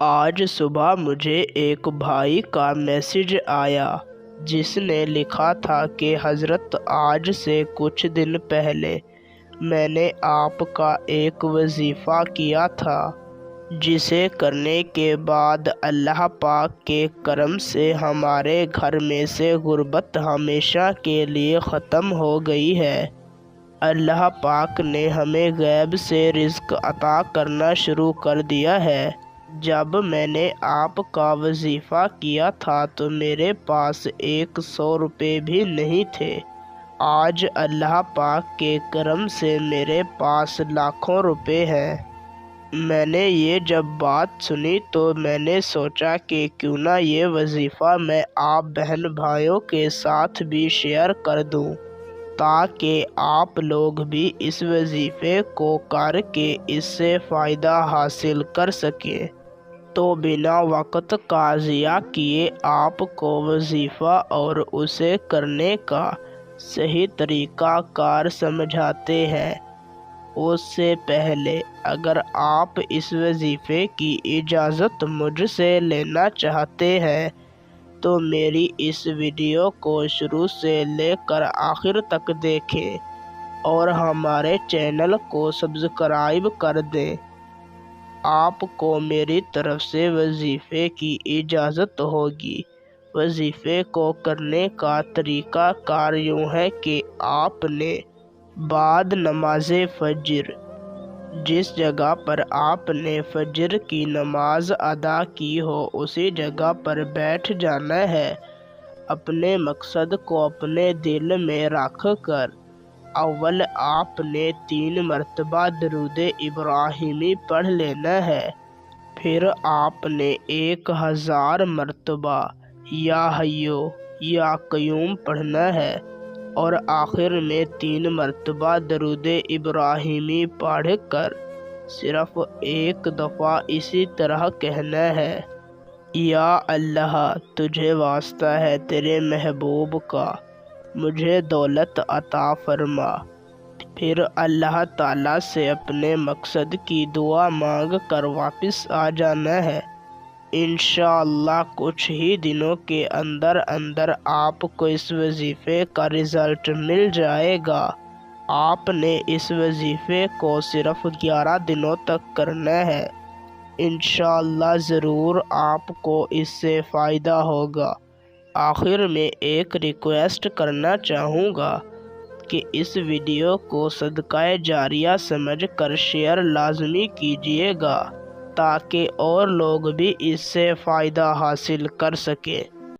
آج صبح مجھے ایک بھائی کا میسج آیا جس نے لکھا تھا کہ حضرت آج سے کچھ دن پہلے میں نے آپ کا ایک وظیفہ کیا تھا جسے کرنے کے بعد اللہ پاک کے کرم سے ہمارے گھر میں سے غربت ہمیشہ کے لیے ختم ہو گئی ہے۔ اللہ پاک نے ہمیں غیب سے رزق عطا کرنا شروع کر دیا ہے۔ جب میں نے آپ کا وظیفہ کیا تھا تو میرے پاس 100 روپے بھی نہیں تھے۔ آج اللہ پاک کے کرم سے میرے پاس لاکھوں روپے ہیں۔ میں نے یہ جب بات سنی تو میں نے سوچا کہ کیوں نہ یہ وظیفہ میں آپ بہن بھائیوں کے ساتھ بھی شیئر کر دوں تاکہ آپ لوگ بھی اس وظیفے کو کر کے اس سے فائدہ حاصل کر سکیں۔ تو بنا وقت کا ضیاع کیے آپ کو وظیفہ اور اسے کرنے کا صحیح طریقہ کار سمجھاتے ہیں۔ اس سے پہلے اگر آپ اس وظیفے کی اجازت مجھ سے لینا چاہتے ہیں تو میری اس ویڈیو کو شروع سے لے کر آخر تک دیکھیں اور ہمارے چینل کو سبسکرائب کر دیں۔ آپ کو میری طرف سے وظیفے کی اجازت ہوگی۔ وظیفے کو کرنے کا طریقہ کار یوں ہے کہ آپ نے بعد نماز فجر جس جگہ پر آپ نے فجر کی نماز ادا کی ہو اسی جگہ پر بیٹھ جانا ہے۔ اپنے مقصد کو اپنے دل میں رکھ کر اول آپ نے 3 مرتبہ درود ابراہیمی پڑھ لینا ہے، پھر آپ نے 1000 مرتبہ یا حیو یا قیوم پڑھنا ہے اور آخر میں 3 مرتبہ درود ابراہیمی پڑھ کر صرف ایک دفعہ اسی طرح کہنا ہے، یا اللہ تجھے واسطہ ہے تیرے محبوب کا مجھے دولت عطا فرما۔ پھر اللہ تعالیٰ سے اپنے مقصد کی دعا مانگ کر واپس آ جانا ہے۔ انشاءاللہ کچھ ہی دنوں کے اندر آپ کو اس وظیفے کا رزلٹ مل جائے گا۔ آپ نے اس وظیفے کو صرف 11 دنوں تک کرنا ہے۔ انشاءاللہ ضرور آپ کو اس سے فائدہ ہوگا۔ آخر میں ایک ریکویسٹ کرنا چاہوں گا کہ اس ویڈیو کو صدقہ جاریہ سمجھ کر شیئر لازمی کیجیے گا تاکہ اور لوگ بھی اس سے فائدہ حاصل کر سکیں۔